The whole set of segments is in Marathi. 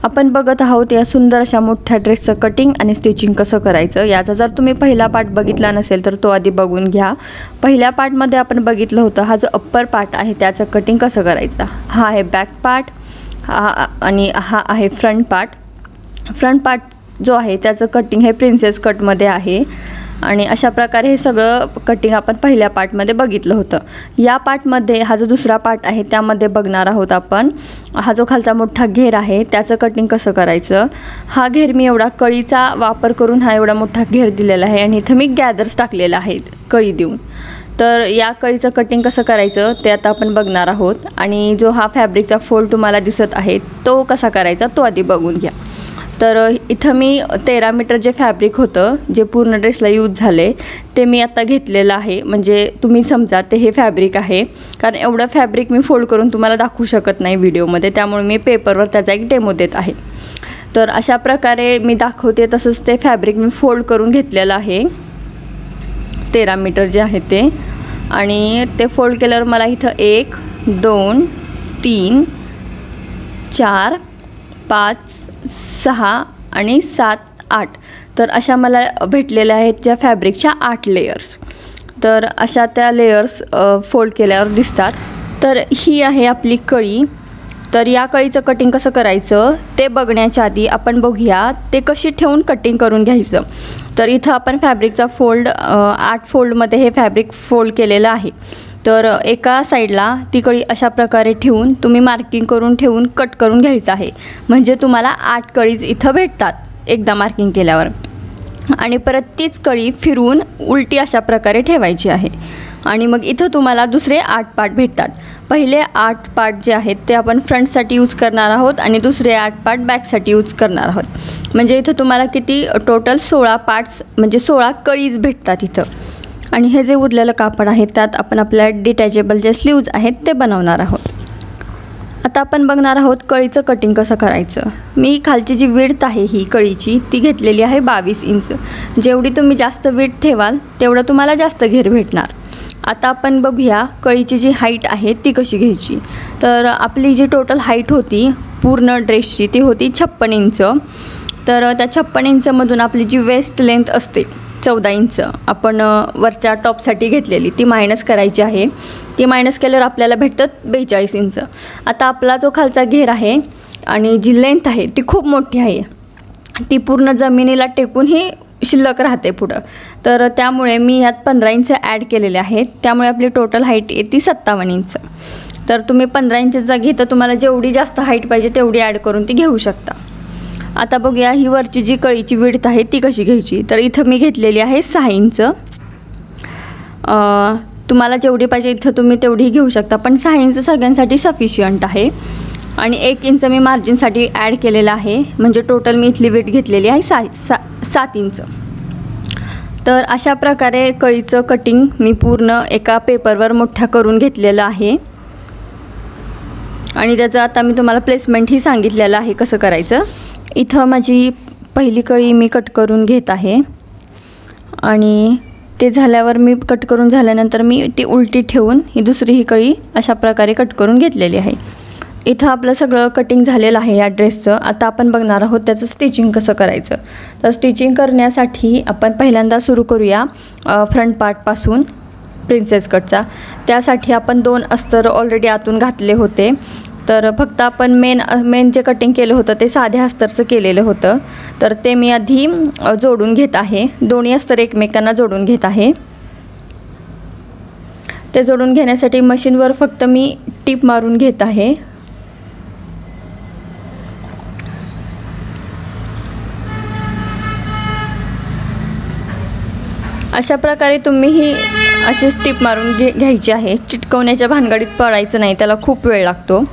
आपण बघत आहोत या सुंदर अशा मोठ्या ड्रेसचं कटिंग आणि स्टिचिंग कसं करायचं। याचा जर तुम्ही पहिला पार्ट बघितला नसेल तर तो आधी बघून घ्या। पहिल्या पार्टमध्ये आपण बघितलं होतं हा जो अप्पर पार्ट आहे त्याचं कटिंग कसं करायचं। हा आहे बॅक पार्ट आणि हा आहे फ्रंट पार्ट। फ्रंट पार्ट जो आहे त्याचं कटिंग हे प्रिन्सेस कटमध्ये आहे आणि अशा प्रकारे हे सगळं कटिंग आपण पहिल्या पार्टमध्ये बघितलं होतं। या पार्टमध्ये हा जो दुसरा पार्ट आहे त्यामध्ये बघणार आहोत आपण हा जो खालचा मोठा घेर आहे त्याचं कटिंग कसं करायचं। हा घेर मी एवढा कळीचा वापर करून हा एवढा मोठा घेर दिलेला आहे आणि इथं मी गॅदर्स टाकलेला आहे कळी देऊन। तर या कळीचं कटिंग कसं करायचं ते आता आपण बघणार आहोत आणि जो हा फॅब्रिकचा फोल्ड तुम्हाला दिसत आहे तो कसा करायचा तो आधी बघून घ्या। तर इथं मी 13 मीटर जे फॅब्रिक होतं जे पूर्ण ड्रेसला यूज झाले ते मी आता घेतलेलं आहे। म्हणजे तुम्ही समजा ते हे फॅब्रिक आहे कारण एवढं फॅब्रिक मी फोल्ड करून तुम्हाला दाखवू शकत नाही व्हिडिओमध्ये, त्यामुळे मी पेपरवर त्याचा एक डेमो देत आहे। तर अशा प्रकारे मी दाखवते तसंच ते फॅब्रिक मी फोल्ड करून घेतलेलं आहे 13 मीटर जे आहे ते। आणि ते फोल्ड केल्यावर मला इथं 1 2 3 4 5 6 आणि 7 8 तर अशा मला भेटलेल्या आहेत त्या फॅब्रिकच्या 8 लेयर्स। तर अशा त्या लेयर्स फोल्ड केल्यावर दिसतात। तर ही आहे आपली कळी। तर या कळीचं कटिंग कसं करायचं ते बघण्याच्या आधी आपण बघूया ते कशी ठेवून कटिंग करून घ्यायचं। तर इथं आपण फॅब्रिकचा फोल्ड 8 फोल्डमध्ये हे फॅब्रिक फोल्ड केलेलं आहे। तर एका साईडला ती कळी अशा प्रकारे ठेवून तुम्ही मार्किंग करून ठेवून कट करून घ्यायचं आहे। म्हणजे तुम्हाला 8 कळीज इथं भेटतात एकदा मार्किंग केल्यावर। आणि परत तीच कळी फिरवून उलटी अशा प्रकारे ठेवायची आहे आणि मग इथं तुम्हाला दुसरे 8 पार्ट भेटतात। पहिले 8 पार्ट जे आहेत ते आपण फ्रंटसाठी यूज करणार आहोत आणि दुसरे 8 पार्ट बॅकसाठी यूज करणार आहोत। म्हणजे इथं तुम्हाला किती टोटल 16 पार्ट्स म्हणजे 16 कळीज भेटतात इथं। आणि हे जे उरलेलं कापड आहे त्यात आपण आपल्या डिटॅचेबल जे स्लीव्ज आहेत ते बनवणार आहोत। आता आपण बघणार आहोत कळीचं कटिंग कसं करायचं। मी खालची जी विड्थ आहे ही कळीची ती घेतलेली आहे 22 इंच। जेवढी तुम्ही जास्त विड्थ ठेवाल तेवढं तुम्हाला जास्त घेर भेटणार। आता आपण बघूया कळीची जी हाईट आहे ती कशी घ्यायची। तर आपली जी टोटल हाईट होती पूर्ण ड्रेसची ती होती 56 इंच। तर त्या 56 इंचमधून आपली जी वेस्ट लेंथ असते 14 इंच आपण वरच्या टॉपसाठी घेतलेली ती मायनस करायची आहे। ती मायनस केल्यावर आपल्याला भेटतात 42 इंच। आता आपला जो खालचा घेर आहे आणि जी लेंथ आहे ती खूप मोठी आहे, ती पूर्ण जमिनीला टेकून ही शिल्लक राहते पुढं। तर त्यामुळे मी यात 15 इंच ॲड केलेले आहेत, त्यामुळे आपली टोटल हाईट येते 57 इंच। तर तुम्ही 15 इंच जागी तर तुम्हाला जेवढी जास्त हाईट पाहिजे तेवढी ॲड करून ती घेऊ शकता। आता बघूया ही वरची जी कळीची विड्थ आहे ती कशी घ्यायची। तर इथं मी घेतलेली आहे 6 इंच। तुम्हाला जेवढी पाहिजे इथं तुम्ही तेवढी घेऊ शकता, पण 6 इंच सगळ्यांसाठी सफिशियंट आहे। आणि 1 इंच मी मार्जिनसाठी ॲड केलेलं आहे, म्हणजे टोटल मी इथली विड्थ घेतलेली आहे 7 इंच। तर अशा प्रकारे कळीचं कटिंग मी पूर्ण एका पेपरवर मोठ्या करून घेतलेलं आहे आणि त्याचं आता मी तुम्हाला प्लेसमेंटही सांगितलेलं आहे कसं करायचं। इथं माझी पहिली कळी मी कट करून घेत आहे आणि ते झाल्यावर मी कट करून झाल्यानंतर मी ती उलटी ठेवून ही दुसरी ही कळी अशा प्रकारे कट करून घेतलेली आहे। इथं आपलं सगळं कटिंग झालेलं आहे या ड्रेसचं। आता आपण बघणार आहोत त्याचं स्टिचिंग कसं करायचं। तर स्टिचिंग करण्यासाठी आपण पहिल्यांदा सुरू करूया फ्रंट पार्टपासून प्रिन्सेस कटचा। त्यासाठी आपण 2 अस्तर ऑलरेडी आतून घातले होते। तर फक्त आपण मेन जे कटिंग केलं होतं ते साध्या अस्तरचं केलेलं होतं। तर ते मी आधी जोडून घेत आहे, दोन्ही अस्तर एकमेकांना जोडून घेत आहे। ते जोडून घेण्यासाठी मशीनवर फक्त मी टीप मारून घेत आहे। अशा प्रकारे तुम्हीही अशीच टीप मारून घ्यायची आहे। चिटकवण्याच्या भानगडीत पडायचं नाही, त्याला खूप वेळ लागतो।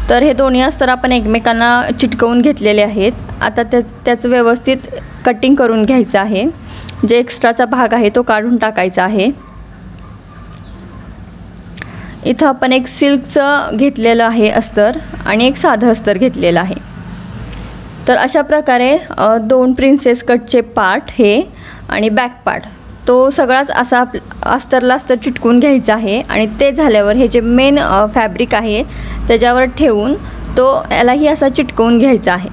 तर हे दोन्ही अस्तर आपण एकमेकांना चिटकवून घेतलेले आहेत। आता त्याचं व्यवस्थित कटिंग करून घ्यायचं आहे। जे एक्स्ट्राचा भाग आहे तो काढून टाकायचा आहे। इथं आपण एक सिल्कचं घेतलेलं आहे अस्तर आणि एक साधं अस्तर घेतलेलं आहे। तर अशा प्रकारे 2 प्रिन्सेस कटचे पार्ट हे आणि बॅक पार्ट तो सगळाच असा अस्तरला अस्तर चिटकून घ्यायचा आहे। आणि ते झाल्यावर हे जे मेन फॅब्रिक आहे त्याच्यावर ठेवून तो यालाही असा चिटकवून घ्यायचा आहे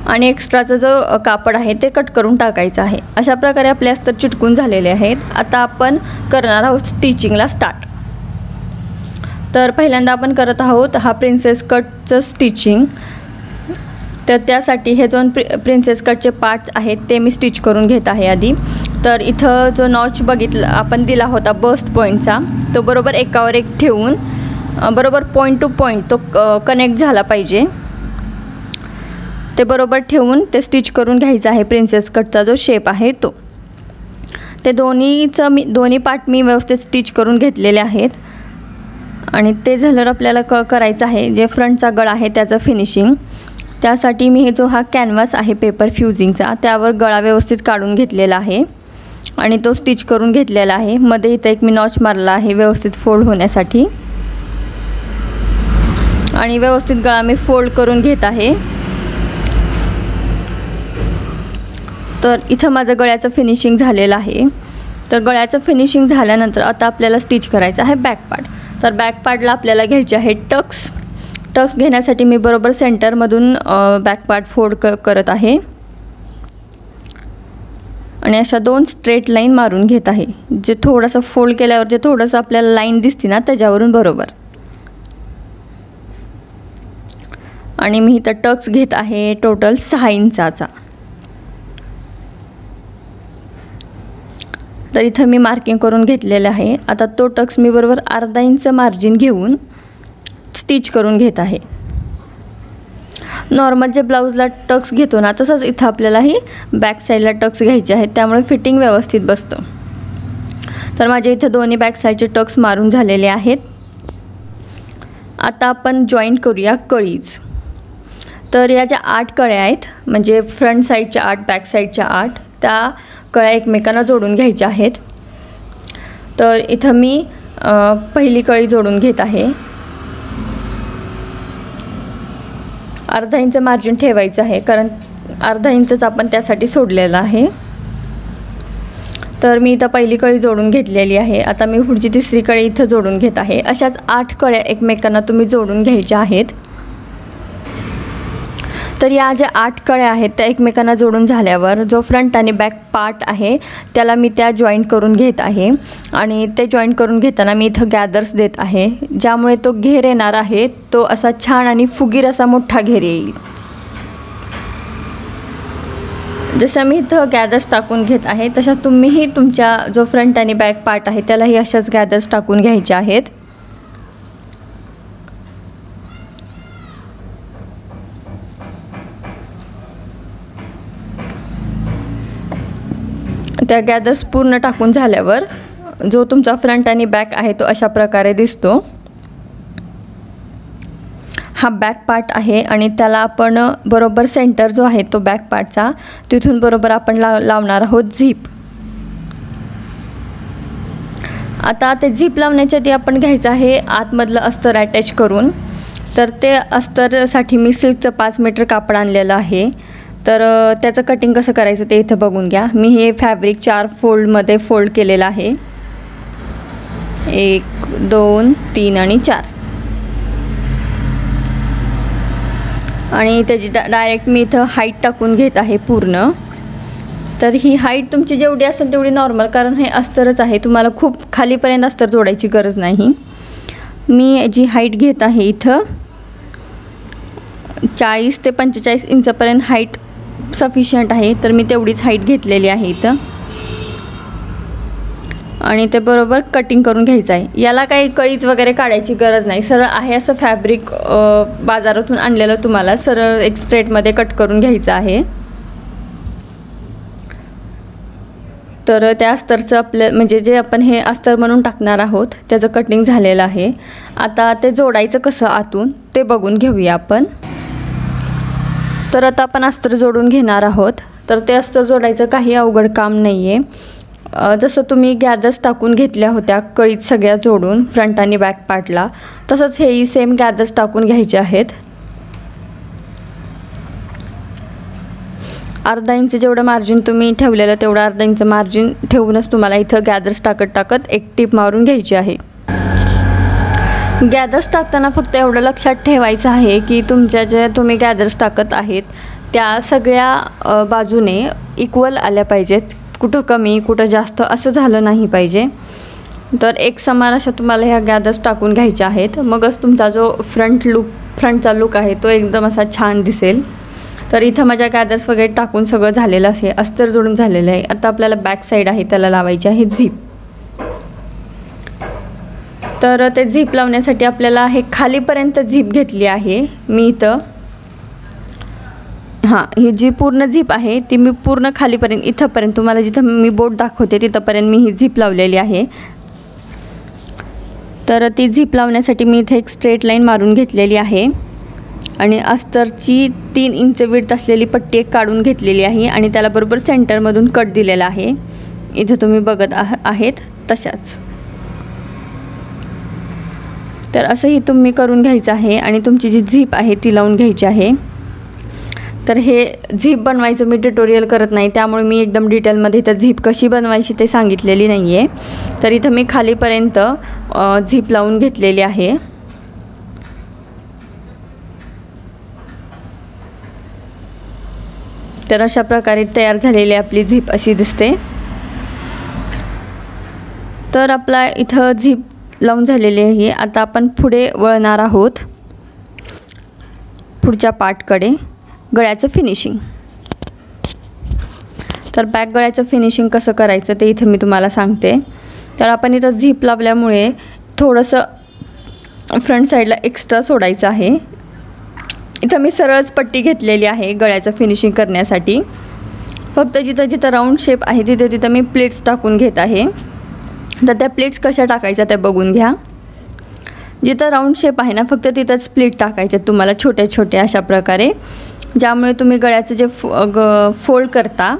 आणि एक्स्ट्राचा जो कापड आहे ते कट करून टाकायचं आहे। अशा प्रकारे आपले अस्तर चिटकून झालेले आहेत। आता आपण करणार आहोत स्टिचिंगला स्टार्ट। तर पहिल्यांदा आपण करत आहोत हा प्रिन्सेस कटचं स्टिचिंग। तर त्यासाठी हे दोन प्रिन्सेस कटचे पार्ट्स आहेत ते मी स्टिच करून घेत आहे आधी। तर इथं जो नॉच बघितला आपण दिला होता बस्ट पॉईंटचा तो बरोबर एकावर एक ठेवून बरोबर पॉईंट टू पॉईंट तो कनेक्ट झाला पाहिजे, ते बरोबर ठेवून ते स्टिच करून घ्यायचं आहे। प्रिन्सेस कटचा जो शेप आहे तो, ते दोन्ही पार्ट मी व्यवस्थित स्टिच करून घेतलेले आहेत आणि ते झाल्यावर आपल्याला करायचं आहे जे फ्रंटचा गळा आहे त्याचं फिनिशिंग। त्यासाठी मी जो हा कॅनव्हास आहे पेपर फ्युजिंगचा त्यावर गळा व्यवस्थित काढून घेतलेला आहे आणि तो स्टिच करून घेतलेला आहे। मध्ये इथं एक मी नॉच मारला आहे व्यवस्थित फोल्ड होण्यासाठी आणि व्यवस्थित गळा मी फोल्ड करून घेत आहे। तर इथं माझं गळ्याचं फिनिशिंग झालेलं आहे। तर गळ्याचं फिनिशिंग झाल्यानंतर आता आपल्याला स्टिच करायचं आहे बॅक पार्ट। तर बॅक पार्टला आपल्याला घ्यायचे आहे टक्स। टक्स घेण्यासाठी मी बरोबर सेंटरमधून बॅक पार्ट फोल्ड करत आहे आणि अशा 2 स्ट्रेट लाईन मारून घेत आहे। जे थोडंसं फोल्ड केल्यावर जे थोडंसं आपल्याला लाईन दिसते ना त्याच्यावरून बरोबर, आणि मी इथं टक्स घेत आहे टोटल 6 इंचाचा। तर इथं मी मार्किंग करून घेतलेलं आहे। आता तो टक्स मी बरोबर अर्धा इंच मार्जिन घेऊन स्टिच करून घेत आहे। नॉर्मल जे ब्लाऊजला टक्स घेतो ना तसंच इथं आपल्यालाही बॅक साईडला टक्स घ्यायचे आहेत, त्यामुळे फिटिंग व्यवस्थित बसतं। तर माझे इथं दोन्ही बॅक साईडचे टक्स मारून झालेले आहेत। आता आपण जॉईंट करूया कळीज। तर या ज्या 8 कळ्या आहेत म्हणजे फ्रंट साईडच्या 8 बॅक साईडच्या 8 त्या कळ्या एकमेकांना जोडून घ्यायच्या आहेत। तर इथं मी पहिली कळी जोडून घेत आहे। अर्धा इंच मार्जिन ठेवायचं आहे कारण अर्धा इंचच आपण त्यासाठी सोडलेला आहे। तर मी इथं पहिली कळी जोडून घेतलेली आहे। आता मी पुढची तिसरी कळी इथं जोडून घेत आहे। अशाच 8 कळ्या एकमेकांना तुम्ही जोडून घ्यायच्या आहेत। तर या ज्या 8 कळ्या आहेत त्या एकमेकांना जोडून झाल्यावर जो फ्रंट आणि बॅक पार्ट आहे त्याला मी त्या जॉईंट करून घेत आहे आणि ते जॉईंट करून घेताना मी इथं गॅदर्स देत आहे, ज्यामुळे तो घेर येणार आहे तो असा छान आणि फुगीर असा मोठा घेर येईल। जसं मी इथं गॅदर्स टाकून घेत आहे तशा तुम्हीही तुमच्या जो फ्रंट आणि बॅक पार्ट आहे त्यालाही अशाच गॅदर्स टाकून घ्यायचे आहेत। त्या गॅदर्स पूर्ण टाकून झाल्यावर जो तुमचा फ्रंट आणि बॅक आहे तो अशा प्रकारे दिसतो। हा बॅक पार्ट आहे आणि त्याला आपण बरोबर सेंटर जो आहे तो बॅक पार्टचा तिथून बरोबर आपण लावणार आहोत झिप। आता ते झिप लावण्याच्या आधी आपण घ्यायचं आहे आतमधलं अस्तर अटॅच करून। तर ते अस्तरसाठी मी सिल्कचं 5 मीटर कापड आणलेलं आहे। तर त्याचं कटिंग कसं करायचं ते इथं बघून घ्या। मी हे फॅब्रिक 4 फोल्डमध्ये फोल्ड केलेलं आहे, 1 2 3 आणि 4, आणि त्याची डायरेक्ट मी इथं हाईट टाकून घेत आहे पूर्ण। तर ही हाईट तुमची जेवढी असेल तेवढी नॉर्मल, कारण हे अस्तरच आहे, तुम्हाला खूप खालीपर्यंत अस्तर जोडायची गरज नाही। मी जी हाईट घेत आहे इथं 40 ते 45 इंचापर्यंत हाईट सफिशियंट आहे। तर मी तेवढीच हाईट घेतलेली आहे इथं आणि ते बरोबर कटिंग करून घ्यायचं आहे। याला काही कळीज वगैरे काढायची गरज नाही, सरळ आहे असं फॅब्रिक बाजारातून आणलेलं तुम्हाला सरळ एक स्ट्रेटमध्ये कट करून घ्यायचं आहे। तर त्या अस्तरचं आपलं म्हणजे जे आपण हे अस्तर म्हणून टाकणार आहोत त्याचं कटिंग झालेलं आहे। आता ते जोडायचं कसं आतून ते बघून घेऊया आपण। तर आता आपण अस्तर जोडून घेणार आहोत। तर ते अस्तर जोडायचं काही अवघड काम नाही आहे। जसं तुम्ही गॅदर्स टाकून घेतल्या होत्या कळीत सगळ्या जोडून फ्रंट आणि बॅक पार्टला, तसंच हेही सेम गॅदर्स टाकून घ्यायचे आहेत। अर्धा इंच जेवढं मार्जिन तुम्ही ठेवलेलं तेवढं अर्धा इंच मार्जिन ठेवूनच तुम्हाला इथं गॅदर्स टाकत एक टीप मारून घ्यायची आहे। गॅदर्स टाकताना फक्त एवढं लक्षात ठेवायचं आहे की तुमच्या ज्या तुम्ही गॅदर्स टाकत आहेत त्या सगळ्या बाजूने इक्वल आल्या पाहिजेत, कुठं कमी कुठं जास्त असं झालं नाही पाहिजे। तर एक समान अशा तुम्हाला ह्या गॅदर्स टाकून घ्यायच्या आहेत, मगच तुमचा जो फ्रंटचा लुक आहे तो एकदम असा छान दिसेल। तर इथं माझ्या गॅदर्स वगैरे टाकून सगळं झालेलं आहे, अस्तर जोडून झालेलं आहे। आता आपल्याला बॅक साईड आहे त्याला लावायची आहे झीप। तर ते झीप लावण्यासाठी आपल्याला हे खालीपर्यंत झीप घेतली आहे मी इथं। ही जी पूर्ण झीप आहे ती मी पूर्ण खालीपर्यंत इथंपर्यंत तुम्हाला जिथं मी बोट दाखवते तिथंपर्यंत मी ही झीप लावलेली आहे। तर ती झीप लावण्यासाठी मी इथे एक स्ट्रेट लाईन मारून घेतलेली आहे आणि अस्तरची 3 इंच विड्थ असलेली पट्टी एक काढून घेतलेली आहे आणि त्याला बरोबर सेंटरमधून कट दिलेला आहे। इथे तुम्ही बघत आहेत तशाच। तर असंही तुम्ही करून घ्यायचं आहे आणि तुमची जी झीप आहे ती लावून घ्यायची आहे। तर हे झीप बनवायचं मी ट्युटोरियल करत नाही, त्यामुळे मी एकदम डिटेलमध्ये इथं झीप कशी बनवायची ते सांगितलेली नाही आहे। तर इथं मी खालीपर्यंत झीप लावून घेतलेली आहे। तर अशा प्रकारे तयार झालेली आपली झीप अशी दिसते। तर आपला इथं झीप लावून झालेली आहे। आता आपण पुढे वळणार आहोत पुढच्या पार्टकडे, गळ्याचं फिनिशिंग। तर बॅक गळ्याचं फिनिशिंग कसं करायचं ते इथे मी तुम्हाला सांगते। तर आपण इथं झीप लावल्यामुळे थोडंसं फ्रंट साईडला एक्स्ट्रा सोडायचं आहे। इथं मी सरळच पट्टी घेतलेली आहे गळ्याचं फिनिशिंग करण्यासाठी। फक्त जिथं जिथं राऊंड शेप आहे तिथं तिथं मी प्लेट्स टाकून घेत आहे। तर त्या प्लेट्स कशा टाकायच्या ते बघून घ्या। जिथं राऊंड शेप आहे ना फक्त तिथंच प्लेट टाकायचे तुम्हाला छोटे छोटे अशा प्रकारे, ज्यामुळे तुम्ही गळ्याचं जे फोल्ड करता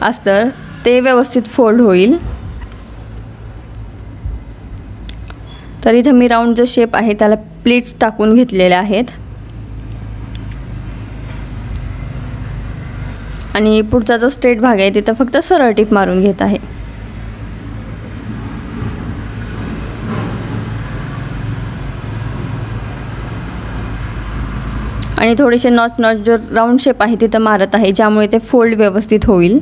अस्तर ते व्यवस्थित फोल्ड होईल। तर इथं मी राऊंड जो शेप आहे त्याला प्लेट्स टाकून घेतलेल्या आहेत आणि पुढचा जो स्ट्रेट भाग आहे तिथं फक्त सरळ टिप मारून घेत आहे। आणि थोडेसे नॉच जो राऊंड शेप आहे तिथं मारत आहे, ज्यामुळे ते फोल्ड व्यवस्थित होईल।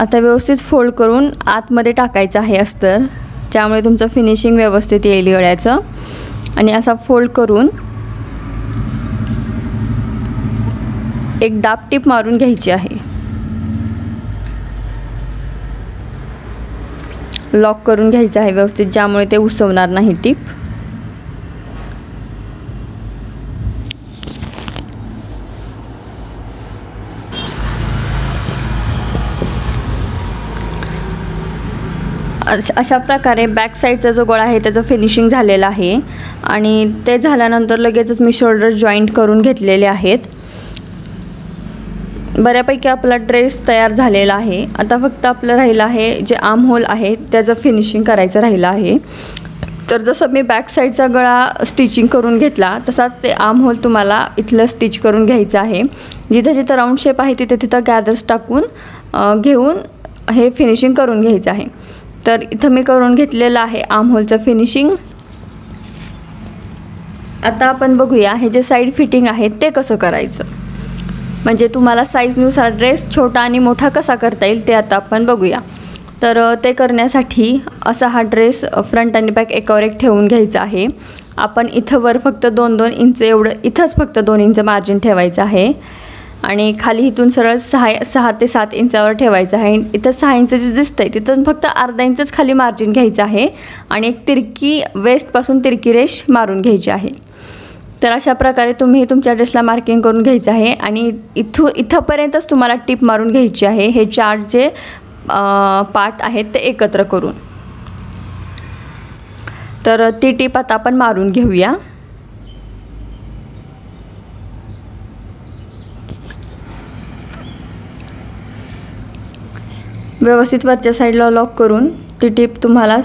आता व्यवस्थित फोल्ड करून आतमध्ये टाकायचं आहे अस्तर, ज्यामुळे तुमचं फिनिशिंग व्यवस्थित येईल गळ्याचं। आणि असा फोल्ड करून एक दाब टिप मारून घ्यायची आहे, लॉक करून घ्यायचं आहे व्यवस्थित, ज्यामुळे ते उसवणार नाही टिप। अशा प्रकारे बॅक साईडचा जो गळा आहे त्याचं फिनिशिंग झालेलं आहे आणि ते झाल्यानंतर लगेचच मी शोल्डर जॉईंट करून घेतलेले आहेत। बऱ्यापैकी आपला ड्रेस तयार झालेला आहे। आता फक्त आपलं राहिलं आहे जे आर्म होल आहे त्याचं फिनिशिंग करायचं राहिलं आहे। तर जसं मी बॅक साईडचा गळा स्टिचिंग करून घेतला तसाच ते आर्म होल तुम्हाला इथलं स्टिच करून घ्यायचं आहे। जिथं जिथं राऊंड शेप आहे तिथं तिथं गॅदर्स टाकून घेऊन हे फिनिशिंग करून घ्यायचं आहे। तर इथं मी करून घेतलेलं आहे आर्म होलचं फिनिशिंग। आता आपण बघूया हे जे साईड फिटिंग आहे ते कसं करायचं, म्हणजे तुम्हाला साईजनुसार ड्रेस छोटा आणि मोठा कसा करता येईल ते आता आपण बघूया। तर ते करण्यासाठी असा हा ड्रेस फ्रंट आणि बॅक एकावर एक ठेवून घ्यायचा आहे। आपण इथं वर फक्त 2-2 इंच एवढं इथंच फक्त 2 इंच मार्जिन ठेवायचं आहे आणि खाली इथून सरळ 6 ते 7 इंचावर ठेवायचं आहे। इथं 6 इंच जे दिसतंय तिथून फक्त अर्धा इंचच खाली मार्जिन घ्यायचं आहे आणि एक तिरकी वेस्टपासून तिरकी रेष मारून घ्यायची आहे। तर अशा प्रकारे तुम्ही तुमच्या ड्रेसला मार्किंग करून घ्यायचं आहे आणि इथंपर्यंतच तुम्हाला टिप मारून घ्यायची आहे, हे 4 जे पार्ट आहेत ते एकत्र करून। तर ती टिप आता आपण मारून घेऊया। व्यवस्थित वरच्या साईडला लॉक करून ती टिप तुम्हाला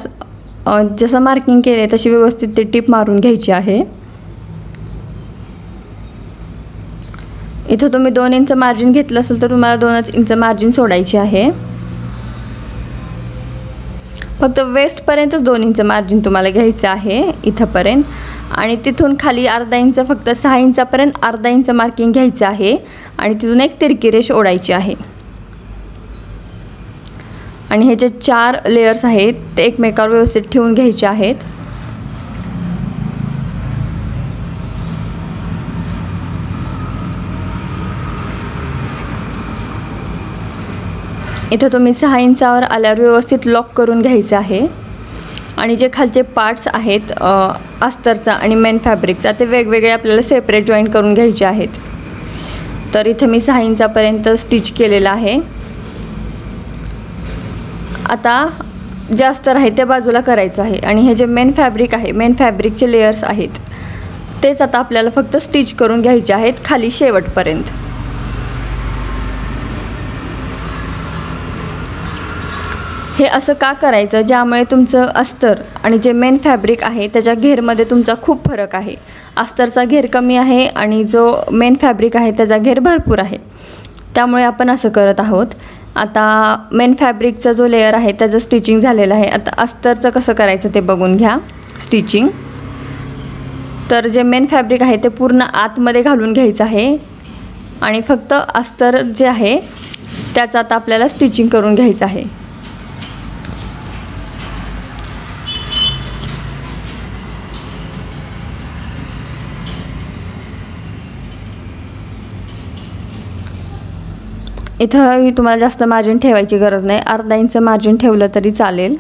जसं मार्किंग केले तशी व्यवस्थित ती टिप मारून घ्यायची आहे। इथं तुम्ही 2 इंच मार्जिन घेतलं असेल तर तुम्हाला 2 इंच मार्जिन सोडायची आहे फक्त वेस्टपर्यंतच 2 इंच मार्जिन तुम्हाला घ्यायचं आहे इथंपर्यंत, आणि तिथून खाली अर्धा इंच, फक्त 6 इंचापर्यंत अर्धा इंच मार्किंग घ्यायचं आहे आणि तिथून एक तिरकी रेष ओढायची आहे. आणि हे जे 4 लेयर्स आहेत ते एकमेकावर व्यवस्थित ठेवून घ्यायचे आहेत. इथं तुम्ही 6 इंचावर आल्यावर व्यवस्थित लॉक करून घ्यायचं आहे. आणि जे खालचे पार्ट्स आहेत अस्तरचा आणि मेन फॅब्रिकचा ते वेगवेगळे आपल्याला सेपरेट जॉईंट करून घ्यायचे आहेत. तर इथं मी 6 इंचापर्यंत स्टिच केलेलं आहे. आता जास्त आहे त्या बाजूला करायचं आहे. आणि हे जे मेन फॅब्रिक आहे, मेन फॅब्रिकचे लेयर्स आहेत तेच आता आपल्याला फक्त स्टिच करून घ्यायचे आहेत खाली शेवटपर्यंत. हे असं का करायचं, ज्यामुळे तुमचं अस्तर आणि जे मेन फॅब्रिक आहे त्याच्या घेरमध्ये तुमचा खूप फरक आहे. अस्तरचा घेर कमी आहे आणि जो मेन फॅब्रिक आहे त्याचा घेर भरपूर आहे, त्यामुळे आपण असं करत आहोत. आता मेन फॅब्रिकचा जो लेयर आहे त्याचं स्टिचिंग झालेलं आहे. आता अस्तरचं कसं करायचं ते बघून घ्या स्टिचिंग. तर जे मेन फॅब्रिक आहे ते पूर्ण आतमध्ये घालून घ्यायचं आहे आणि फक्त अस्तर जे आहे त्याचं आता आपल्याला स्टिचिंग करून घ्यायचं आहे. इथं तुम्हाला जास्त मार्जिन ठेवायची गरज नाही, अर्धा इंच मार्जिन ठेवलं तरी चालेल.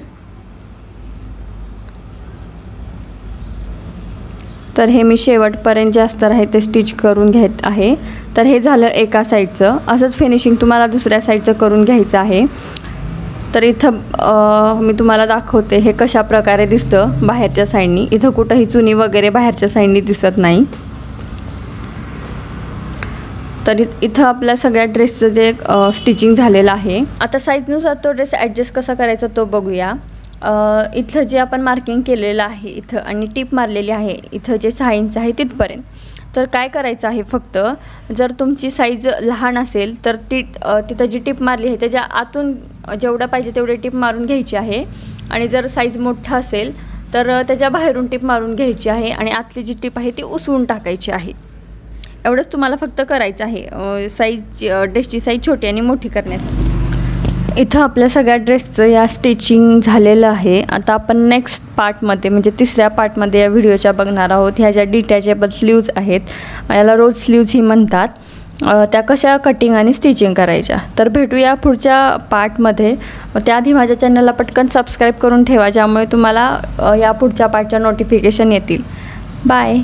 तर हे मी शेवटपर्यंत जे अस्तर आहे ते स्टिच करून घेत आहे. तर हे झालं एका साईडचं. असंच फिनिशिंग तुम्हाला दुसऱ्या साईडचं करून घ्यायचं आहे. तर इथं मी तुम्हाला दाखवते हे कशा प्रकारे दिसतं बाहेरच्या साईडनी. इथं कुठंही चुनी वगैरे बाहेरच्या साईडनी दिसत नाही. तर इथं आपल्या सगळ्या ड्रेसचं जे स्टिचिंग झालेलं आहे. आता साईजनुसार तो ड्रेस ॲडजस्ट कसा करायचा तो बघूया. इथं जे आपण मार्किंग केलेलं आहे इथं आणि टिप मारलेली आहे इथं जे 6 इंच आहे तिथपर्यंत. तर काय करायचं आहे, फक्त जर तुमची साईज लहान असेल तर तिथं जी टिप मारली आहे त्याच्या आतून जेवढं पाहिजे तेवढे टिप मारून घ्यायची आहे. आणि जर साईज मोठा असेल तर त्याच्या बाहेरून टिप मारून घ्यायची आहे आणि आतली जी टिप आहे ती उसवून टाकायची आहे. एवढंच तुम्हाला फक्त करायचं आहे ड्रेसची साईज छोटी आणि मोठी करण्यासाठी. इथं आपल्या सगळ्या ड्रेसचं या स्टिचिंग झालेलं आहे. आता आपण नेक्स्ट पार्टमध्ये म्हणजे तिसऱ्या पार्टमध्ये या व्हिडिओच्या बघणार आहोत. ह्या ज्या डिटॅचेबल स्लीव्ज आहेत याला रोज स्लीव्ज ही म्हणतात, त्या कशा कटिंग आणि स्टिचिंग करायच्या. तर भेटूया पुढच्या पार्टमध्ये. त्याआधी माझ्या चॅनलला पटकन सबस्क्राईब करून ठेवा, ज्यामुळे तुम्हाला या पुढच्या पार्टच्या नोटिफिकेशन येतील. बाय.